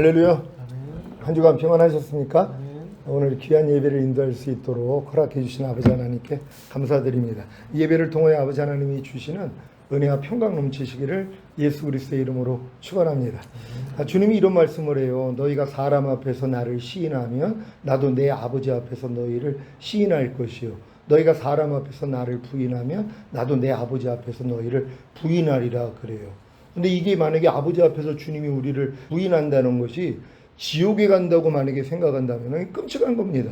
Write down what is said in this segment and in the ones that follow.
할렐루야. 한 주간 평안하셨습니까? 아멘. 오늘 귀한 예배를 인도할 수 있도록 허락해 주신 아버지 하나님께 감사드립니다. 이 예배를 통하여 아버지 하나님이 주시는 은혜와 평강 넘치시기를 예수 그리스도의 이름으로 축원합니다. 주님이 이런 말씀을 해요. 너희가 사람 앞에서 나를 시인하면 나도 내 아버지 앞에서 너희를 시인할 것이요. 너희가 사람 앞에서 나를 부인하면 나도 내 아버지 앞에서 너희를 부인하리라 그래요. 근데 이게 만약에 아버지 앞에서 주님이 우리를 부인한다는 것이 지옥에 간다고 만약에 생각한다면 끔찍한 겁니다.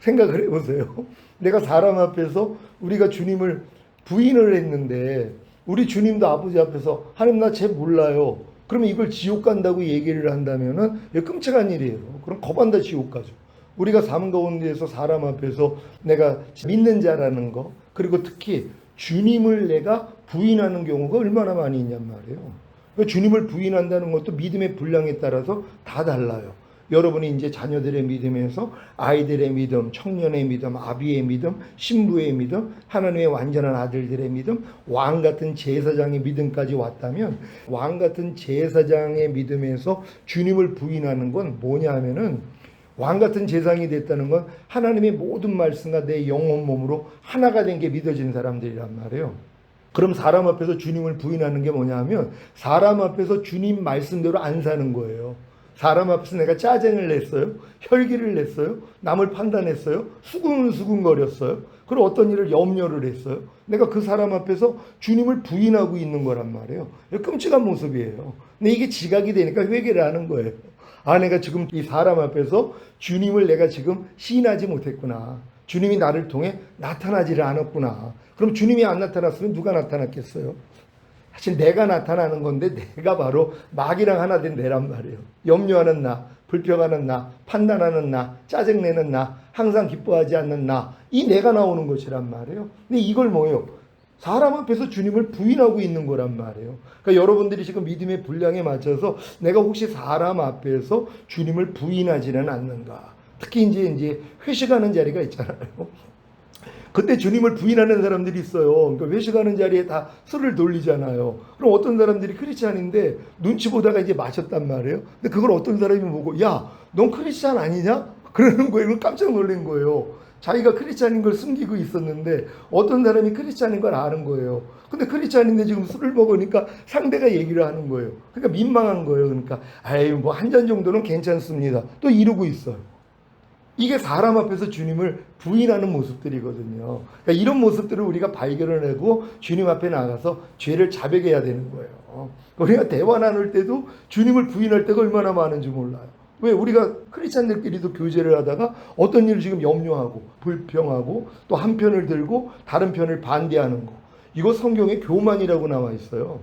생각을 해보세요. 내가 사람 앞에서 우리가 주님을 부인을 했는데 우리 주님도 아버지 앞에서 하나님 나 쟤 몰라요. 그러면 이걸 지옥 간다고 얘기를 한다면 끔찍한 일이에요. 그럼 거반다 지옥 가죠. 우리가 삶 가운데에서 사람 앞에서 내가 믿는 자라는 거, 그리고 특히 주님을 내가 부인하는 경우가 얼마나 많이 있냔 말이에요. 그러니까 주님을 부인한다는 것도 믿음의 분량에 따라서 다 달라요. 여러분이 이제 자녀들의 믿음에서 아이들의 믿음, 청년의 믿음, 아비의 믿음, 신부의 믿음, 하나님의 완전한 아들들의 믿음, 왕 같은 제사장의 믿음까지 왔다면 왕 같은 제사장의 믿음에서 주님을 부인하는 건 뭐냐 하면은 왕 같은 제사장이 됐다는 건 하나님의 모든 말씀과 내 영혼 몸으로 하나가 된 게 믿어진 사람들이란 말이에요. 그럼 사람 앞에서 주님을 부인하는 게 뭐냐 하면 사람 앞에서 주님 말씀대로 안 사는 거예요. 사람 앞에서 내가 짜증을 냈어요. 혈기를 냈어요. 남을 판단했어요. 수근수근거렸어요. 그리고 어떤 일을 염려를 했어요. 내가 그 사람 앞에서 주님을 부인하고 있는 거란 말이에요. 끔찍한 모습이에요. 근데 이게 지각이 되니까 회개를 하는 거예요. 아, 내가 지금 이 사람 앞에서 주님을 내가 지금 시인하지 못했구나. 주님이 나를 통해 나타나지를 않았구나. 그럼 주님이 안 나타났으면 누가 나타났겠어요? 사실 내가 나타나는 건데 내가 바로 마귀랑 하나 된 내란 말이에요. 염려하는 나, 불평하는 나, 판단하는 나, 짜증내는 나, 항상 기뻐하지 않는 나, 이 내가 나오는 것이란 말이에요. 근데 이걸 뭐예요? 사람 앞에서 주님을 부인하고 있는 거란 말이에요. 그러니까 여러분들이 지금 믿음의 분량에 맞춰서 내가 혹시 사람 앞에서 주님을 부인하지는 않는가? 특히 이제 회식하는 자리가 있잖아요. 그때 주님을 부인하는 사람들이 있어요. 그러니까 회식하는 자리에 다 술을 돌리잖아요. 그럼 어떤 사람들이 크리스찬인데 눈치 보다가 이제 마셨단 말이에요. 근데 그걸 어떤 사람이 보고 야, 넌 크리스찬 아니냐? 그러는 거예요. 그럼 깜짝 놀란 거예요. 자기가 크리스찬인 걸 숨기고 있었는데 어떤 사람이 크리스찬인 걸 아는 거예요. 근데 크리스찬인데 지금 술을 먹으니까 상대가 얘기를 하는 거예요. 그러니까 민망한 거예요. 그러니까 아이 뭐 한 잔 정도는 괜찮습니다. 또 이러고 있어요. 이게 사람 앞에서 주님을 부인하는 모습들이거든요. 그러니까 이런 모습들을 우리가 발견을 하고 주님 앞에 나가서 죄를 자백해야 되는 거예요. 우리가 대화 나눌 때도 주님을 부인할 때가 얼마나 많은지 몰라요. 왜? 우리가 크리스찬들끼리도 교제를 하다가 어떤 일을 지금 염려하고 불평하고 또 한 편을 들고 다른 편을 반대하는 거. 이거 성경에 교만이라고 나와 있어요.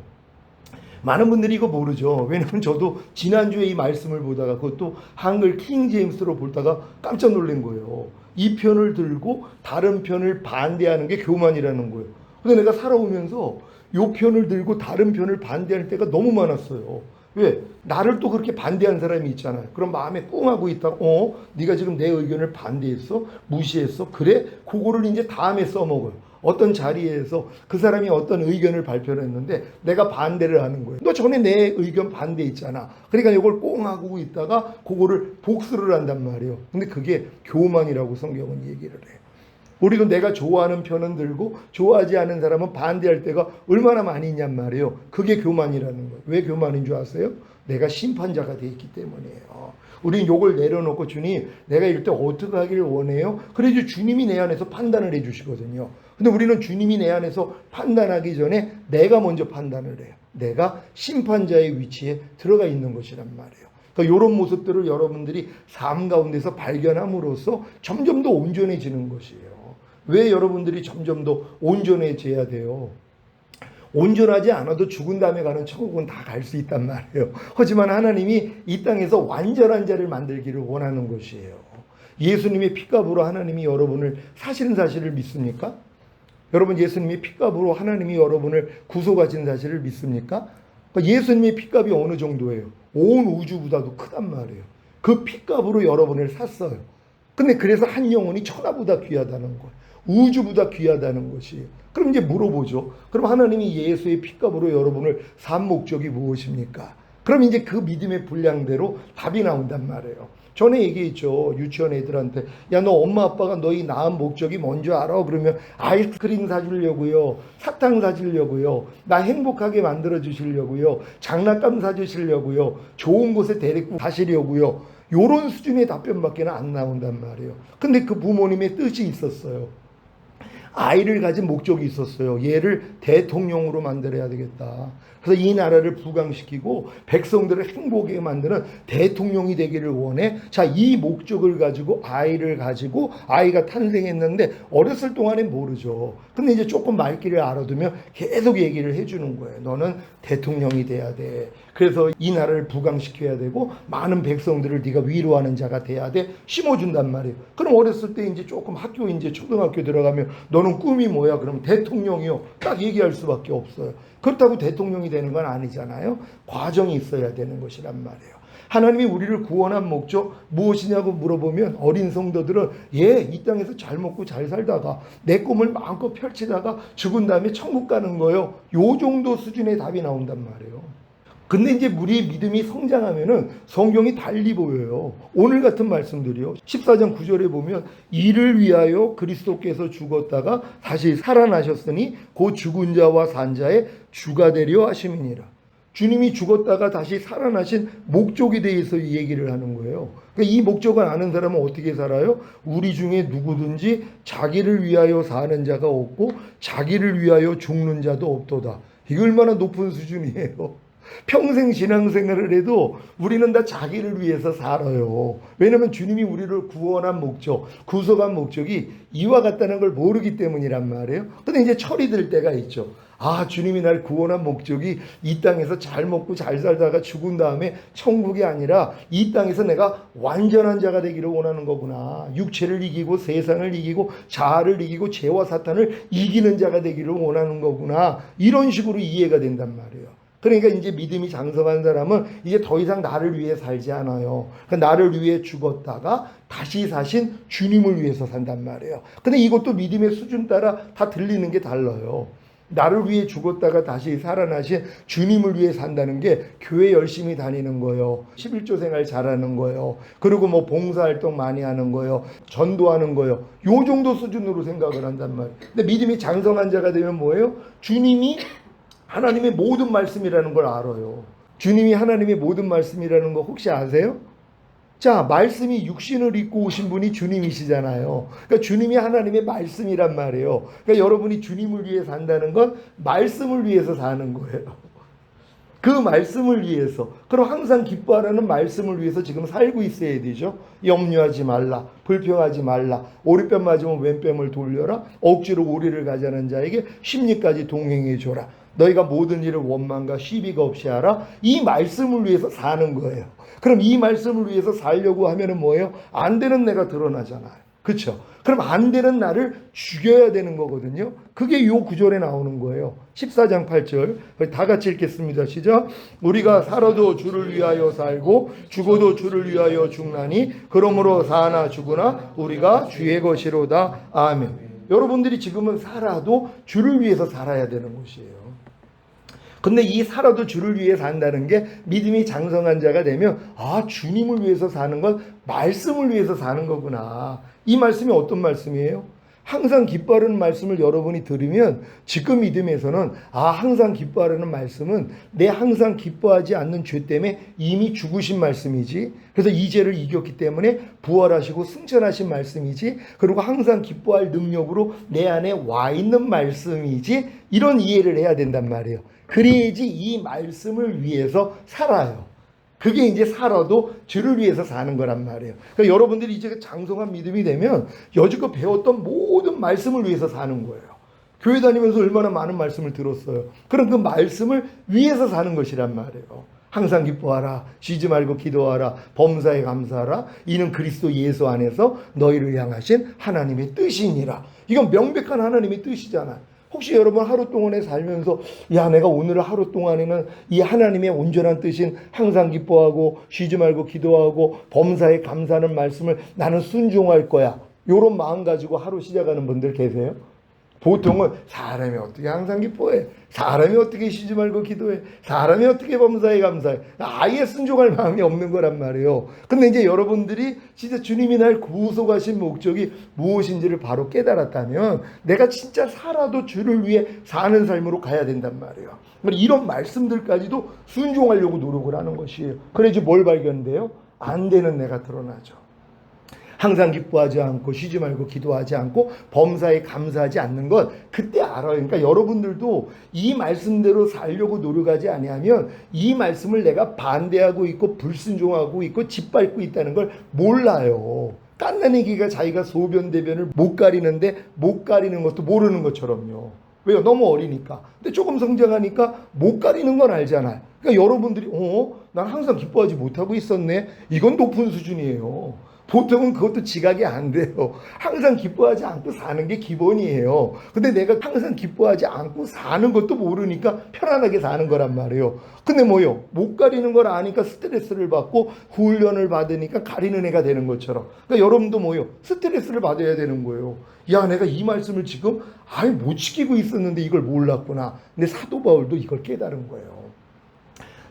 많은 분들이 이거 모르죠. 왜냐면 저도 지난주에 이 말씀을 보다가 그것도 한글 킹 제임스로 보다가 깜짝 놀란 거예요. 이 편을 들고 다른 편을 반대하는 게 교만이라는 거예요. 근데 내가 살아오면서 이 편을 들고 다른 편을 반대할 때가 너무 많았어요. 왜? 나를 또 그렇게 반대한 사람이 있잖아요. 그럼 마음에 꿍하고 있다가 네가 지금 내 의견을 반대했어? 무시했어? 그래? 그거를 이제 다음에 써먹어요. 어떤 자리에서 그 사람이 어떤 의견을 발표를 했는데 내가 반대를 하는 거예요. 너 전에 내 의견 반대했잖아. 그러니까 이걸 꽁하고 있다가 그거를 복수를 한단 말이에요. 근데 그게 교만이라고 성경은 얘기를 해요. 우리도 내가 좋아하는 편은 들고 좋아하지 않은 사람은 반대할 때가 얼마나 많이 있냔 말이에요. 그게 교만이라는 거예요. 왜 교만인 줄 아세요? 내가 심판자가 되어 있기 때문이에요. 우리는 욕을 내려놓고 주님 내가 이럴 때 어떻게 하기를 원해요? 그래도 주님이 내 안에서 판단을 해주시거든요. 근데 우리는 주님이 내 안에서 판단하기 전에 내가 먼저 판단을 해요. 내가 심판자의 위치에 들어가 있는 것이란 말이에요. 그러니까 이런 모습들을 여러분들이 삶 가운데서 발견함으로써 점점 더 온전해지는 것이에요. 왜 여러분들이 점점 더 온전해져야 돼요? 온전하지 않아도 죽은 다음에 가는 천국은 다 갈 수 있단 말이에요. 하지만 하나님이 이 땅에서 완전한 자를 만들기를 원하는 것이에요. 예수님의 피값으로 하나님이 여러분을 사시는 사실을 믿습니까? 여러분 예수님의 피값으로 하나님이 여러분을 구속하신 사실을 믿습니까? 예수님의 피값이 어느 정도예요? 온 우주보다도 크단 말이에요. 그 피값으로 여러분을 샀어요. 근데 그래서 한 영혼이 천하보다 귀하다는 거예요. 우주보다 귀하다는 것이에요. 그럼 이제 물어보죠. 그럼 하나님이 예수의 피값으로 여러분을 산 목적이 무엇입니까? 그럼 이제 그 믿음의 분량대로 답이 나온단 말이에요. 전에 얘기했죠. 유치원 애들한테 야, 너 엄마 아빠가 너희 낳은 목적이 뭔지 알아? 그러면 아이스크림 사주려고요, 사탕 사주려고요, 나 행복하게 만들어 주시려고요, 장난감 사주시려고요, 좋은 곳에 데리고 가시려고요, 요런 수준의 답변밖에 안 나온단 말이에요. 근데 그 부모님의 뜻이 있었어요. 아이를 가진 목적이 있었어요. 얘를 대통령으로 만들어야 되겠다. 그래서 이 나라를 부강시키고 백성들을 행복하게 만드는 대통령이 되기를 원해. 자, 이 목적을 가지고 아이를 가지고 아이가 탄생했는데 어렸을 동안엔 모르죠. 근데 이제 조금 말귀를 알아두면 계속 얘기를 해주는 거예요. 너는 대통령이 돼야 돼. 그래서 이 나라를 부강시켜야 되고 많은 백성들을 네가 위로하는 자가 돼야 돼. 심어준단 말이에요. 그럼 어렸을 때 이제 조금 학교 이제 초등학교 들어가면 너는 꿈이 뭐야? 그럼 대통령이요. 딱 얘기할 수밖에 없어요. 그렇다고 대통령이 되는 건 아니잖아요. 과정이 있어야 되는 것이란 말이에요. 하나님이 우리를 구원한 목적 무엇이냐고 물어보면 어린 성도들은 이 땅에서 잘 먹고 잘 살다가 내 꿈을 마음껏 펼치다가 죽은 다음에 천국 가는 거요. 요 정도 수준의 답이 나온단 말이에요. 근데 이제 우리 믿음이 성장하면은 성경이 달리 보여요. 오늘 같은 말씀들이요. 14장 9절에 보면 이를 위하여 그리스도께서 죽었다가 다시 살아나셨으니 곧 죽은 자와 산 자의 주가 되려 하심이니라. 주님이 죽었다가 다시 살아나신 목적에 대해서 이 얘기를 하는 거예요. 그러니까 이 목적을 아는 사람은 어떻게 살아요? 우리 중에 누구든지 자기를 위하여 사는 자가 없고 자기를 위하여 죽는 자도 없도다. 이게 얼마나 높은 수준이에요. 평생 신앙생활을 해도 우리는 다 자기를 위해서 살아요. 왜냐하면 주님이 우리를 구원한 목적, 구속한 목적이 이와 같다는 걸 모르기 때문이란 말이에요. 근데 이제 철이 들 때가 있죠. 아, 주님이 날 구원한 목적이 이 땅에서 잘 먹고 잘 살다가 죽은 다음에 천국이 아니라 이 땅에서 내가 완전한 자가 되기를 원하는 거구나. 육체를 이기고 세상을 이기고 자아를 이기고 죄와 사탄을 이기는 자가 되기를 원하는 거구나. 이런 식으로 이해가 된단 말이에요. 그러니까 이제 믿음이 장성한 사람은 이제 더 이상 나를 위해 살지 않아요. 그러니까 나를 위해 죽었다가 다시 사신 주님을 위해서 산단 말이에요. 근데 이것도 믿음의 수준 따라 다 들리는 게 달라요. 나를 위해 죽었다가 다시 살아나신 주님을 위해 산다는 게 교회 열심히 다니는 거예요. 11조 생활 잘하는 거예요. 그리고 뭐 봉사활동 많이 하는 거예요. 전도하는 거예요. 요 정도 수준으로 생각을 한단 말이에요. 근데 믿음이 장성한 자가 되면 뭐예요? 주님이 하나님의 모든 말씀이라는 걸 알아요. 주님이 하나님의 모든 말씀이라는 거 혹시 아세요? 자, 말씀이 육신을 입고 오신 분이 주님이시잖아요. 그러니까 주님이 하나님의 말씀이란 말이에요. 그러니까 여러분이 주님을 위해 산다는 건 말씀을 위해서 사는 거예요. 그 말씀을 위해서. 그럼 항상 기뻐하라는 말씀을 위해서 지금 살고 있어야 되죠. 염려하지 말라. 불평하지 말라. 오리뺨 맞으면 왼뺨을 돌려라. 억지로 오리를 가자는 자에게 심리까지 동행해 줘라. 너희가 모든 일을 원망과 시비가 없이 하라. 이 말씀을 위해서 사는 거예요. 그럼 이 말씀을 위해서 살려고 하면은 뭐예요? 안 되는 내가 드러나잖아요. 그렇죠? 그럼 안 되는 나를 죽여야 되는 거거든요. 그게 요 구절에 나오는 거예요. 14장 8절 다 같이 읽겠습니다. 시작. 우리가 살아도 주를 위하여 살고 죽어도 주를 위하여 죽나니 그러므로 사나 죽으나 우리가 주의 것이로다. 아멘. 여러분들이 지금은 살아도 주를 위해서 살아야 되는 것이에요. 근데 이 살아도 주를 위해 산다는 게 믿음이 장성한 자가 되면 아, 주님을 위해서 사는 건 말씀을 위해서 사는 거구나. 이 말씀이 어떤 말씀이에요? 항상 기뻐하라는 말씀을 여러분이 들으면 지금 믿음에서는 아, 항상 기뻐하라는 말씀은 내 항상 기뻐하지 않는 죄 때문에 이미 죽으신 말씀이지. 그래서 이 죄를 이겼기 때문에 부활하시고 승천하신 말씀이지. 그리고 항상 기뻐할 능력으로 내 안에 와 있는 말씀이지. 이런 이해를 해야 된단 말이에요. 그래야지 이 말씀을 위해서 살아요. 그게 이제 살아도 주를 위해서 사는 거란 말이에요. 그러니까 여러분들이 이제 장성한 믿음이 되면 여지껏 배웠던 모든 말씀을 위해서 사는 거예요. 교회 다니면서 얼마나 많은 말씀을 들었어요. 그럼 그 말씀을 위해서 사는 것이란 말이에요. 항상 기뻐하라. 쉬지 말고 기도하라. 범사에 감사하라. 이는 그리스도 예수 안에서 너희를 향하신 하나님의 뜻이니라. 이건 명백한 하나님의 뜻이잖아요. 혹시 여러분 하루 동안에 살면서 야, 내가 오늘 하루 동안에는 이 하나님의 온전한 뜻인 항상 기뻐하고 쉬지 말고 기도하고 범사에 감사하는 말씀을 나는 순종할 거야. 이런 마음 가지고 하루 시작하는 분들 계세요? 보통은 사람이 어떻게 항상 기뻐해? 사람이 어떻게 쉬지 말고 기도해? 사람이 어떻게 범사에 감사해? 아예 순종할 마음이 없는 거란 말이에요. 근데 이제 여러분들이 진짜 주님이 날 구속하신 목적이 무엇인지를 바로 깨달았다면 내가 진짜 살아도 주를 위해 사는 삶으로 가야 된단 말이에요. 이런 말씀들까지도 순종하려고 노력을 하는 것이에요. 그래야지 뭘 발견돼요? 안 되는 내가 드러나죠. 항상 기뻐하지 않고 쉬지 말고 기도하지 않고 범사에 감사하지 않는 것 그때 알아요. 그러니까 여러분들도 이 말씀대로 살려고 노력하지 아니하면 이 말씀을 내가 반대하고 있고 불순종하고 있고 짓밟고 있다는 걸 몰라요. 깐난애기가 자기가 소변 대변을 못 가리는데 못 가리는 것도 모르는 것처럼요. 왜요? 너무 어리니까. 근데 조금 성장하니까 못 가리는 건 알잖아요. 그러니까 여러분들이 난 항상 기뻐하지 못하고 있었네. 이건 높은 수준이에요. 보통은 그것도 지각이 안 돼요. 항상 기뻐하지 않고 사는 게 기본이에요. 근데 내가 항상 기뻐하지 않고 사는 것도 모르니까 편안하게 사는 거란 말이에요. 근데 뭐요? 못 가리는 걸 아니까 스트레스를 받고 훈련을 받으니까 가리는 애가 되는 것처럼. 그러니까 여러분도 뭐요? 스트레스를 받아야 되는 거예요. 야, 내가 이 말씀을 지금 못 지키고 있었는데 이걸 몰랐구나. 근데 사도 바울도 이걸 깨달은 거예요.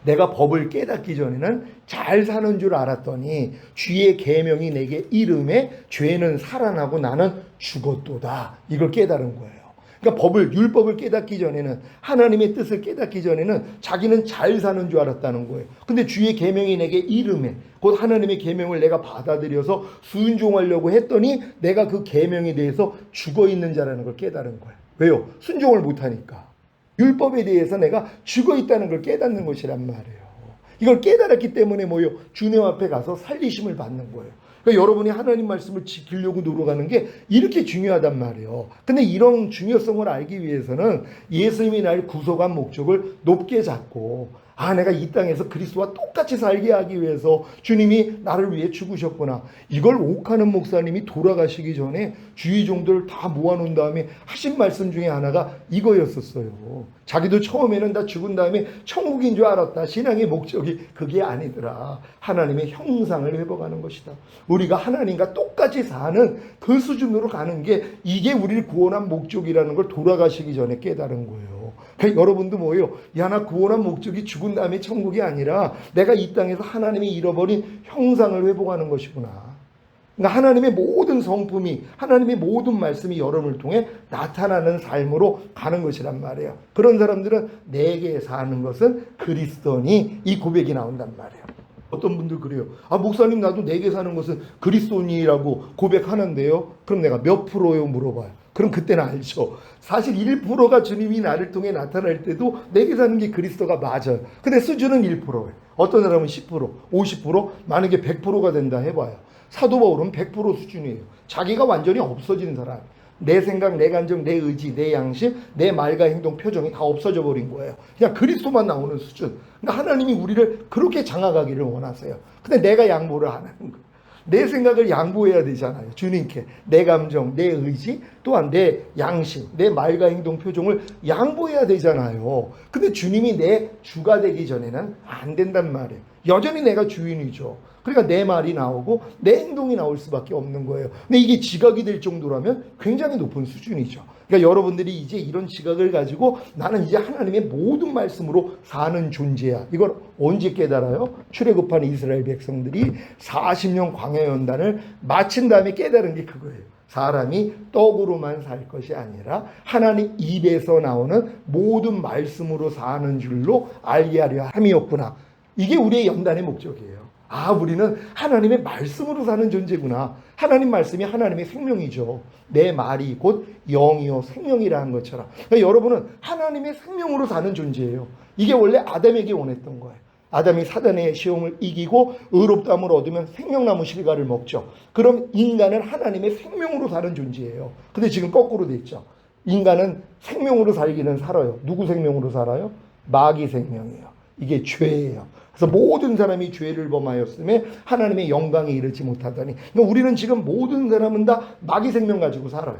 내가 법을 깨닫기 전에는 잘 사는 줄 알았더니 주의 계명이 내게 이름에 죄는 살아나고 나는 죽었도다. 이걸 깨달은 거예요. 그러니까 율법을 깨닫기 전에는 하나님의 뜻을 깨닫기 전에는 자기는 잘 사는 줄 알았다는 거예요. 근데 주의 계명이 내게 이름에 곧 하나님의 계명을 내가 받아들여서 순종하려고 했더니 내가 그 계명에 대해서 죽어 있는 자라는 걸 깨달은 거예요. 왜요? 순종을 못하니까. 율법에 대해서 내가 죽어 있다는 걸 깨닫는 것이란 말이에요. 이걸 깨달았기 때문에 주님 앞에 가서 살리심을 받는 거예요. 그러니까 여러분이 하나님 말씀을 지키려고 노력하는 게 이렇게 중요하단 말이에요. 근데 이런 중요성을 알기 위해서는 예수님이 날 구속한 목적을 높게 잡고 내가 이 땅에서 그리스도와 똑같이 살게 하기 위해서 주님이 나를 위해 죽으셨구나. 이걸 옥하는 목사님이 돌아가시기 전에 주의 종들을 다 모아놓은 다음에 하신 말씀 중에 하나가 이거였었어요. 자기도 처음에는 다 죽은 다음에 천국인 줄 알았다. 신앙의 목적이 그게 아니더라. 하나님의 형상을 회복하는 것이다. 우리가 하나님과 똑같이 사는 그 수준으로 가는 게 이게 우리를 구원한 목적이라는 걸 돌아가시기 전에 깨달은 거예요. 그러니까 여러분도 나 구원한 목적이 죽은 다음에 천국이 아니라 내가 이 땅에서 하나님이 잃어버린 형상을 회복하는 것이구나. 그러니까 하나님의 모든 성품이 하나님의 모든 말씀이 여러분을 통해 나타나는 삶으로 가는 것이란 말이에요. 그런 사람들은 내게 사는 것은 그리스도니 이 고백이 나온단 말이에요. 어떤 분들 그래요. 목사님 나도 내게 사는 것은 그리스도니라고 고백하는데요. 그럼 내가 몇 프로요? 물어봐요. 그럼 그때는 알죠. 사실 1%가 주님이 나를 통해 나타날 때도 내게 사는 게 그리스도가 맞아요. 근데 수준은 1%예요. 어떤 사람은 10%, 50%, 만약에 100%가 된다 해봐요. 사도 바울은 100% 수준이에요. 자기가 완전히 없어진 사람. 내 생각, 내 감정, 내 의지, 내 양심, 내 말과 행동, 표정이 다 없어져 버린 거예요. 그냥 그리스도만 나오는 수준. 그러니까 하나님이 우리를 그렇게 장악하기를 원하세요. 근데 내가 양보를 안 하는 거예요. 내 생각을 양보해야 되잖아요. 주님께. 내 감정, 내 의지, 또한 내 양심, 내 말과 행동, 표정을 양보해야 되잖아요. 근데 주님이 내 주가 되기 전에는 안 된단 말이에요. 여전히 내가 주인이죠. 그러니까 내 말이 나오고 내 행동이 나올 수밖에 없는 거예요. 근데 이게 지각이 될 정도라면 굉장히 높은 수준이죠. 그러니까 여러분들이 이제 이런 지각을 가지고 나는 이제 하나님의 모든 말씀으로 사는 존재야. 이걸 언제 깨달아요? 출애굽한 이스라엘 백성들이 40년 광야 연단을 마친 다음에 깨달은 게 그거예요. 사람이 떡으로만 살 것이 아니라 하나님 입에서 나오는 모든 말씀으로 사는 줄로 알게 하려 함이었구나. 이게 우리의 연단의 목적이에요. 우리는 하나님의 말씀으로 사는 존재구나. 하나님 말씀이 하나님의 생명이죠. 내 말이 곧 영이요 생명이라는 것처럼. 그러니까 여러분은 하나님의 생명으로 사는 존재예요. 이게 원래 아담에게 원했던 거예요. 아담이 사단의 시험을 이기고 의롭다함을 얻으면 생명나무 실과를 먹죠. 그럼 인간은 하나님의 생명으로 사는 존재예요. 근데 지금 거꾸로 됐죠. 인간은 생명으로 살기는 살아요. 누구 생명으로 살아요? 마귀 생명이에요. 이게 죄예요. 그래서 모든 사람이 죄를 범하였음에 하나님의 영광에 이르지 못하다니. 그러니까 우리는 지금 모든 사람은 다 마귀 생명 가지고 살아요.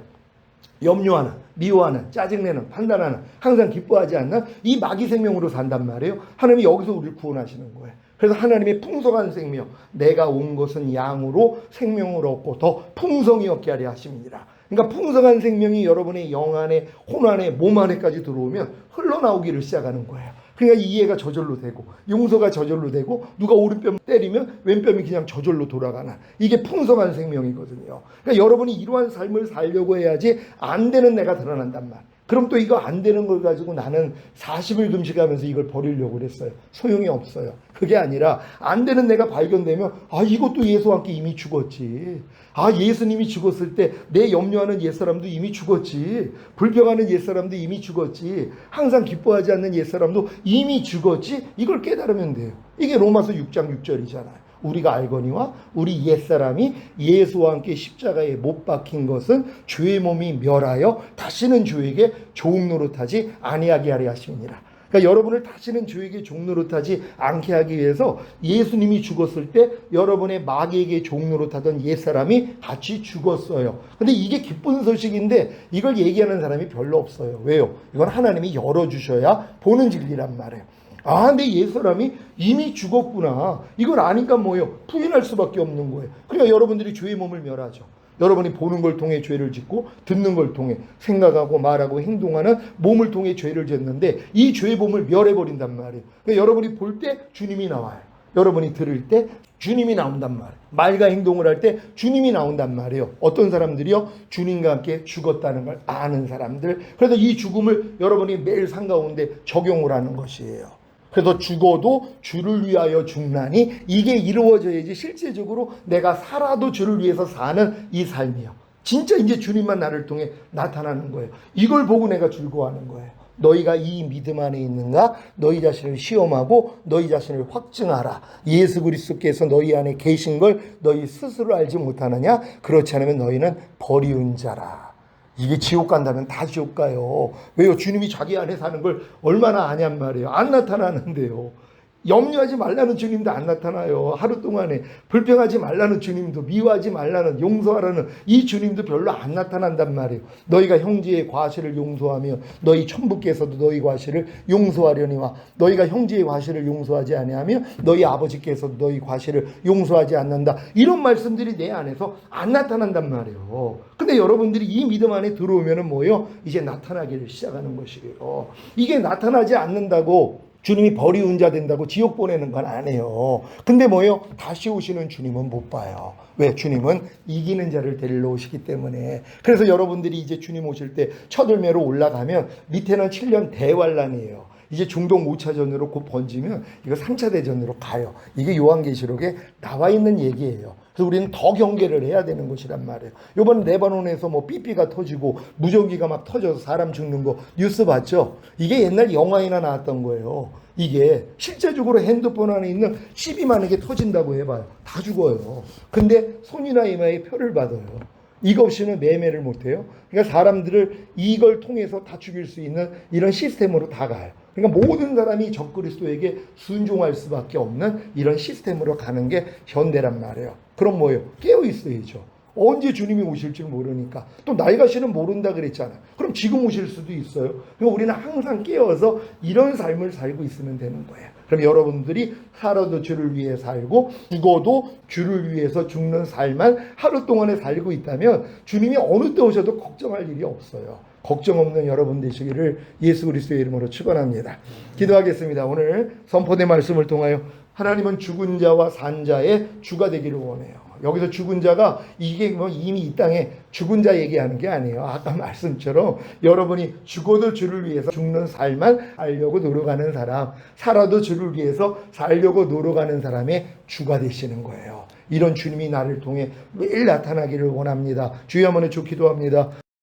염려하는, 미워하는, 짜증내는, 판단하는, 항상 기뻐하지 않는 이 마귀 생명으로 산단 말이에요. 하나님이 여기서 우리를 구원하시는 거예요. 그래서 하나님의 풍성한 생명, 내가 온 것은 양으로 생명을 얻고 더 풍성히 얻게 하려 하심이니라. 그러니까 풍성한 생명이 여러분의 영 안에, 혼 안에, 몸 안에까지 들어오면 흘러나오기를 시작하는 거예요. 그러니까 이해가 저절로 되고 용서가 저절로 되고 누가 오른뺨 때리면 왼뺨이 그냥 저절로 돌아가는, 이게 풍성한 생명이거든요. 그러니까 여러분이 이러한 삶을 살려고 해야지 안 되는 내가 드러난단 말. 그럼 또 이거 안 되는 걸 가지고 나는 40일 금식하면서 이걸 버리려고 그랬어요. 소용이 없어요. 그게 아니라 안 되는 내가 발견되면 이것도 예수와 함께 이미 죽었지. 예수님이 죽었을 때 내 염려하는 옛사람도 이미 죽었지. 불평하는 옛사람도 이미 죽었지. 항상 기뻐하지 않는 옛사람도 이미 죽었지. 이걸 깨달으면 돼요. 이게 로마서 6장 6절이잖아요. 우리가 알거니와 우리 옛사람이 예수와 함께 십자가에 못 박힌 것은 죄의 몸이 멸하여 다시는 죄에게 종 노릇하지 아니하게 하려 하심이니라. 그러니까 여러분을 다시는 죄에게 종 노릇하지 않게 하기 위해서 예수님이 죽었을 때 여러분의 마귀에게 종 노릇하던 옛사람이 같이 죽었어요. 근데 이게 기쁜 소식인데 이걸 얘기하는 사람이 별로 없어요. 왜요? 이건 하나님이 열어주셔야 보는 진리란 말이에요. 근데 옛사람이 이미 죽었구나. 이걸 아니까 뭐예요? 부인할 수밖에 없는 거예요. 그러니까 여러분들이 죄의 몸을 멸하죠. 여러분이 보는 걸 통해 죄를 짓고 듣는 걸 통해 생각하고 말하고 행동하는 몸을 통해 죄를 짓는데 이 죄의 몸을 멸해버린단 말이에요. 그러니까 여러분이 볼 때 주님이 나와요. 여러분이 들을 때 주님이 나온단 말이에요. 말과 행동을 할 때 주님이 나온단 말이에요. 어떤 사람들이요? 주님과 함께 죽었다는 걸 아는 사람들. 그래서 이 죽음을 여러분이 매일 삶가운데 적용을 하는 것이에요. 그래서 죽어도 주를 위하여 죽나니 이게 이루어져야지 실제적으로 내가 살아도 주를 위해서 사는 이 삶이요. 진짜 이제 주님만 나를 통해 나타나는 거예요. 이걸 보고 내가 즐거워하는 거예요. 너희가 이 믿음 안에 있는가? 너희 자신을 시험하고 너희 자신을 확증하라. 예수 그리스도께서 너희 안에 계신 걸 너희 스스로 알지 못하느냐? 그렇지 않으면 너희는 버리운 자라. 이게 지옥 간다면 다 지옥 가요. 왜요? 주님이 자기 안에 사는 걸 얼마나 아냔 말이에요. 안 나타나는데요. 염려하지 말라는 주님도 안 나타나요. 하루 동안에 불평하지 말라는 주님도, 미워하지 말라는, 용서하라는 이 주님도 별로 안 나타난단 말이에요. 너희가 형제의 과실을 용서하며 너희 천부께서도 너희 과실을 용서하려니와 너희가 형제의 과실을 용서하지 아니하며 너희 아버지께서도 너희 과실을 용서하지 않는다. 이런 말씀들이 내 안에서 안 나타난단 말이에요. 근데 여러분들이 이 믿음 안에 들어오면은 뭐예요? 이제 나타나기를 시작하는 것이에요. 이게 나타나지 않는다고 주님이 버리운 자 된다고 지옥 보내는 건 아니에요. 근데 뭐예요? 다시 오시는 주님은 못 봐요. 왜? 주님은 이기는 자를 데리러 오시기 때문에. 그래서 여러분들이 이제 주님 오실 때 첫 열매로 올라가면 밑에는 7년 대환란이에요. 이제 중동 5차전으로 곧 번지면 이거 3차 대전으로 가요. 이게 요한계시록에 나와 있는 얘기예요. 그래서 우리는 더 경계를 해야 되는 것이란 말이에요. 이번 레바논에서 뭐 삐삐가 터지고 무전기가 막 터져서 사람 죽는 거 뉴스 봤죠? 이게 옛날 영화에나 나왔던 거예요. 이게 실제적으로 핸드폰 안에 있는 12만원 개 터진다고 해봐요. 다 죽어요. 근데 손이나 이마에 표를 받아요. 이거 없이는 매매를 못해요. 그러니까 사람들을 이걸 통해서 다 죽일 수 있는 이런 시스템으로 다 가요. 그러니까 모든 사람이 적그리스도에게 순종할 수밖에 없는 이런 시스템으로 가는 게 현대란 말이에요. 그럼 뭐예요? 깨어 있어야죠. 언제 주님이 오실 줄 모르니까. 또 나이가 씨는 모른다 그랬잖아요. 그럼 지금 오실 수도 있어요. 그럼 우리는 항상 깨어서 이런 삶을 살고 있으면 되는 거예요. 그럼 여러분들이 살아도 주를 위해 살고 죽어도 주를 위해서 죽는 삶만 하루 동안에 살고 있다면 주님이 어느 때 오셔도 걱정할 일이 없어요. 걱정 없는 여러분 되시기를 예수 그리스도의 이름으로 축원합니다. 기도하겠습니다. 오늘 선포된 말씀을 통하여 하나님은 죽은 자와 산 자의 주가 되기를 원해요. 여기서 죽은 자가 이게 뭐 이미 이 땅에 죽은 자 얘기하는 게 아니에요. 아까 말씀처럼 여러분이 죽어도 주를 위해서 죽는 삶만 살려고 노력하는 사람, 살아도 주를 위해서 살려고 노력하는 사람의 주가 되시는 거예요. 이런 주님이 나를 통해 매일 나타나기를 원합니다. 주여 한번 주 기도합니다.